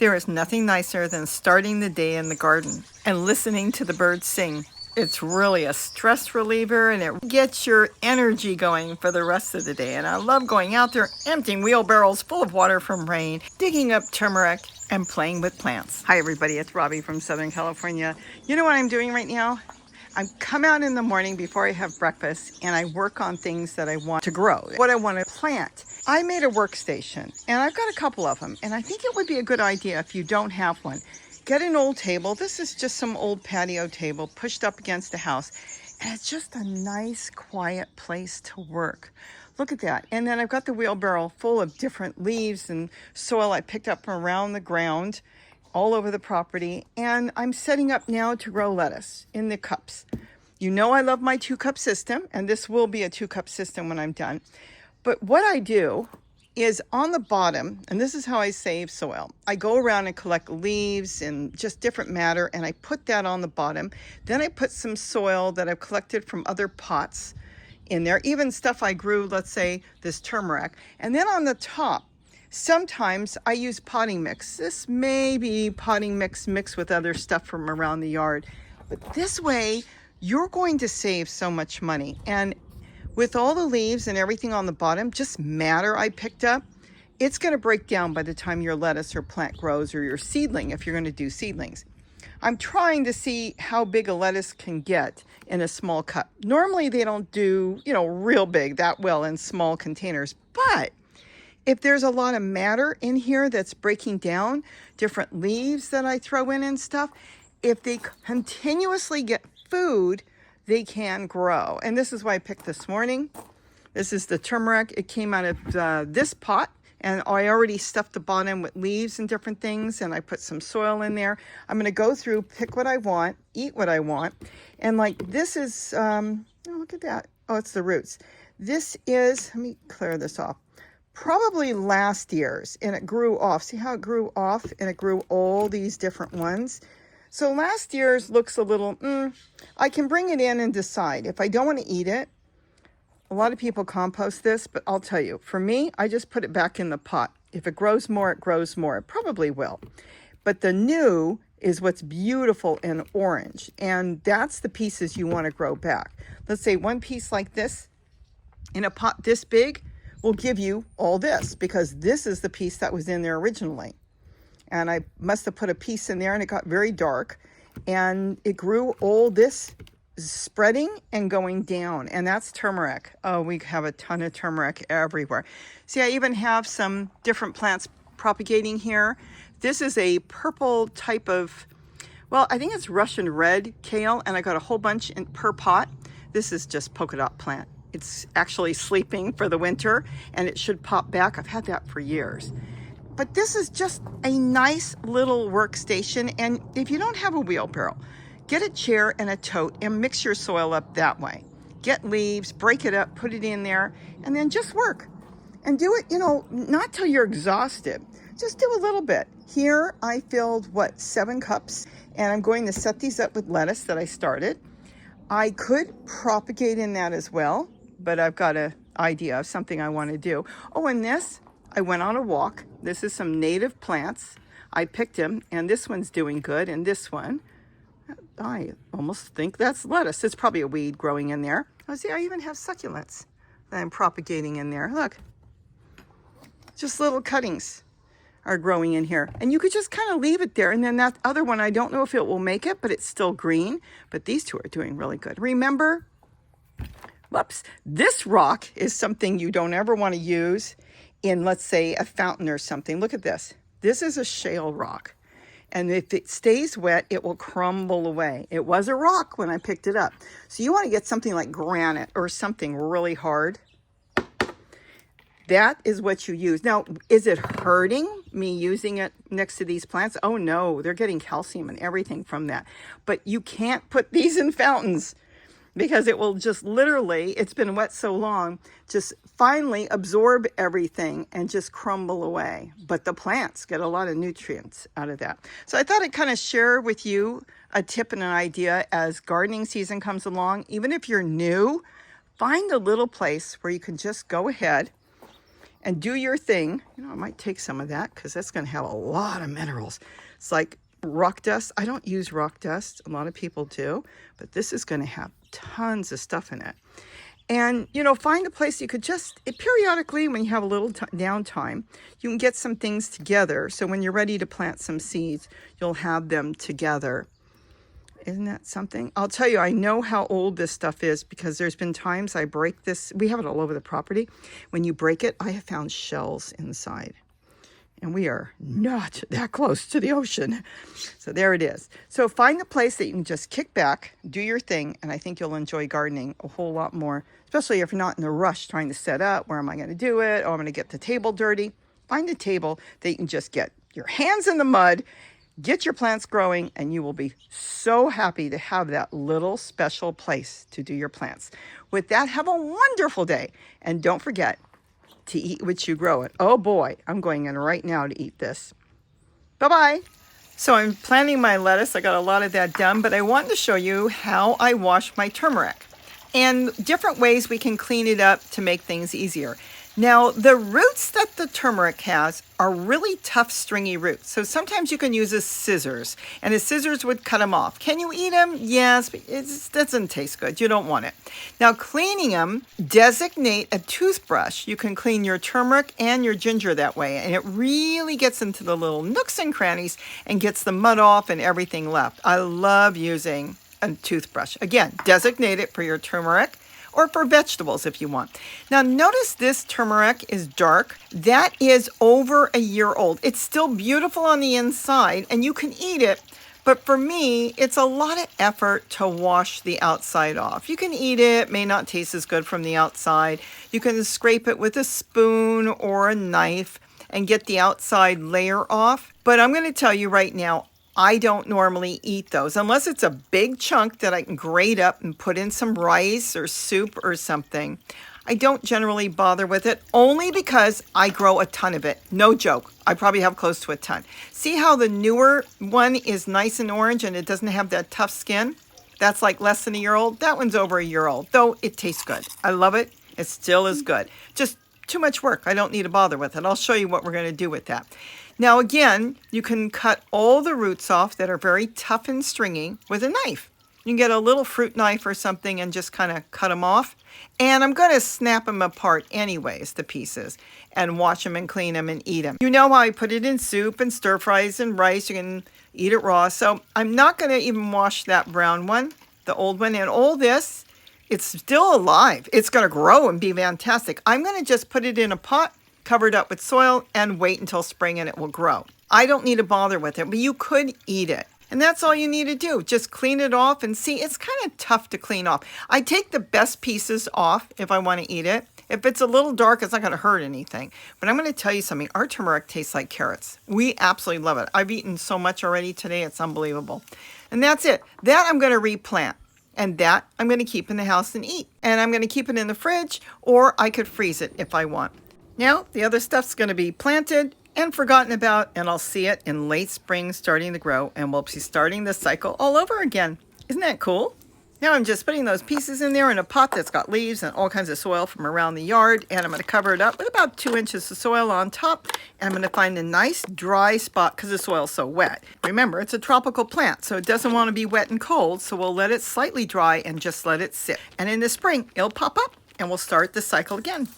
There is nothing nicer than starting the day in the garden and listening to the birds sing. It's really a stress reliever and it gets your energy going for the rest of the day. And I love going out there, emptying wheelbarrows full of water from rain, digging up turmeric, and playing with plants. Hi everybody, it's Robbie from Southern California. You know what I'm doing right now? I come out in the morning before I have breakfast and I work on things that I want to grow, what I want to plant. I made a workstation and I've got a couple of them, and I think it would be a good idea if you don't have one. Get an old table. This is just some old patio table pushed up against the house, and it's just a nice quiet place to work. Look at that. And then I've got the wheelbarrow full of different leaves and soil I picked up from around the ground all over the property, and I'm setting up now to grow lettuce in the cups. You know I love my 2-cup system, and this will be a 2-cup system when I'm done. But what I do is on the bottom, and this is how I save soil. I go around and collect leaves and just different matter, and I put that on the bottom. Then I put some soil that I've collected from other pots in there, even stuff I grew, let's say this turmeric. And then on the top, sometimes I use potting mix. This may be potting mix mixed with other stuff from around the yard. But this way, you're going to save so much money. And with all the leaves and everything on the bottom, just matter I picked up, it's going to break down by the time your lettuce or plant grows, or your seedling if you're going to do seedlings. I'm trying to see how big a lettuce can get in a small cup. Normally they don't do, real big that well in small containers, but if there's a lot of matter in here that's breaking down, different leaves that I throw in and stuff, if they continuously get food, they can grow. And this is why I picked this morning. This is the turmeric. It came out of this pot, and I already stuffed the bottom with leaves and different things, and I put some soil in there. I'm going to go through, pick what I want, eat what I want. And like this is, look at that. Oh, it's the roots. This is, let me clear this off. Probably last year's, and it grew off. See how it grew off, and it grew all these different ones. So last year's looks a little, I can bring it in and decide. If I don't want to eat it, a lot of people compost this, but I'll tell you, for me, I just put it back in the pot. If it grows more, it grows more. It probably will. But the new is what's beautiful and orange, and that's the pieces you want to grow back. Let's say one piece like this in a pot this big will give you all this, because this is the piece that was in there originally. And I must have put a piece in there and it got very dark, and it grew all this spreading and going down, and that's turmeric. Oh, we have a ton of turmeric everywhere. See, I even have some different plants propagating here. This is a purple type of, well, I think it's Russian red kale, and I got a whole bunch per pot. This is just polka dot plant. It's actually sleeping for the winter, and it should pop back. I've had that for years. But this is just a nice little workstation, and if you don't have a wheelbarrow, get a chair and a tote and mix your soil up that way. Get leaves, break it up, put it in there, and then just work. And do it, not till you're exhausted. Just do a little bit. Here I filled, 7 cups, and I'm going to set these up with lettuce that I started. I could propagate in that as well, but I've got an idea of something I want to do. Oh, and this, I went on a walk. This is some native plants. I picked them, and this one's doing good, and this one, I almost think that's lettuce. It's probably a weed growing in there. Oh, see, I even have succulents that I'm propagating in there. Look, just little cuttings are growing in here. And you could just kind of leave it there. And then that other one, I don't know if it will make it, but it's still green. But these two are doing really good. Remember, this rock is something you don't ever want to use in, let's say, a fountain or something. Look at this. This is a shale rock. And if it stays wet, it will crumble away. It was a rock when I picked it up. So you want to get something like granite or something really hard. That is what you use. Now, is it hurting me using it next to these plants? Oh no, they're getting calcium and everything from that. But you can't put these in fountains, because it will just literally, it's been wet so long, just finally absorb everything and just crumble away. But the plants get a lot of nutrients out of that. So I thought I'd kind of share with you a tip and an idea as gardening season comes along. Even if you're new, find a little place where you can just go ahead and do your thing. You know, I might take some of that because that's going to have a lot of minerals. It's like rock dust. I don't use rock dust. A lot of people do, but this is going to have tons of stuff in it. And, you know, find a place you could just periodically, when you have a little downtime, you can get some things together. So when you're ready to plant some seeds, you'll have them together. Isn't that something? I'll tell you, I know how old this stuff is because there's been times I break this. We have it all over the property. When you break it, I have found shells inside. And we are not that close to the ocean. So there it is. So find a place that you can just kick back, do your thing, and I think you'll enjoy gardening a whole lot more, especially if you're not in a rush trying to set up. Where am I going to do it? Oh, I'm going to get the table dirty. Find a table that you can just get your hands in the mud, get your plants growing, and you will be so happy to have that little special place to do your plants. With that, have a wonderful day. And don't forget, to eat what you grow it. Oh boy, I'm going in right now to eat this. Bye-bye. So I'm planting my lettuce. I got a lot of that done, but I wanted to show you how I wash my turmeric and different ways we can clean it up to make things easier. Now, the roots that the turmeric has are really tough, stringy roots. So sometimes you can use a scissors, and the scissors would cut them off. Can you eat them? Yes, but it doesn't taste good. You don't want it. Now, cleaning them, designate a toothbrush. You can clean your turmeric and your ginger that way, and it really gets into the little nooks and crannies and gets the mud off and everything left. I love using a toothbrush. Again, designate it for your turmeric, or for vegetables if you want. Now notice this turmeric is dark. That is over a year old. It's still beautiful on the inside and you can eat it, but for me, it's a lot of effort to wash the outside off. You can eat it, may not taste as good from the outside. You can scrape it with a spoon or a knife and get the outside layer off. But I'm going to tell you right now, I don't normally eat those unless it's a big chunk that I can grate up and put in some rice or soup or something. I don't generally bother with it only because I grow a ton of it. No joke. I probably have close to a ton. See how the newer one is nice and orange and it doesn't have that tough skin? That's like less than a year old. That one's over a year old, though it tastes good. I love it. It still is good. Just too much work. I don't need to bother with it. I'll show you what we're going to do with that. Now again, you can cut all the roots off that are very tough and stringy with a knife. You can get a little fruit knife or something and just kind of cut them off. And I'm going to snap them apart anyways, the pieces, and wash them and clean them and eat them. You know how I put it in soup and stir fries and rice. You can eat it raw. So I'm not going to even wash that brown one, the old one, and all this. It's still alive. It's going to grow and be fantastic. I'm going to just put it in a pot, covered up with soil, and wait until spring and it will grow. I don't need to bother with it, but you could eat it. And that's all you need to do. Just clean it off and see, it's kind of tough to clean off. I take the best pieces off if I want to eat it. If it's a little dark, it's not going to hurt anything. But I'm going to tell you something. Our turmeric tastes like carrots. We absolutely love it. I've eaten so much already today. It's unbelievable. And that's it. That I'm going to replant. And that I'm going to keep in the house and eat. And I'm going to keep it in the fridge, or I could freeze it if I want. Now, the other stuff's going to be planted and forgotten about, and I'll see it in late spring starting to grow, and we'll be starting the cycle all over again. Isn't that cool? Now I'm just putting those pieces in there in a pot that's got leaves and all kinds of soil from around the yard, and I'm going to cover it up with about 2 inches of soil on top, and I'm going to find a nice dry spot because the soil's so wet. Remember, it's a tropical plant, so it doesn't want to be wet and cold, so we'll let it slightly dry and just let it sit. And in the spring, it'll pop up, and we'll start the cycle again.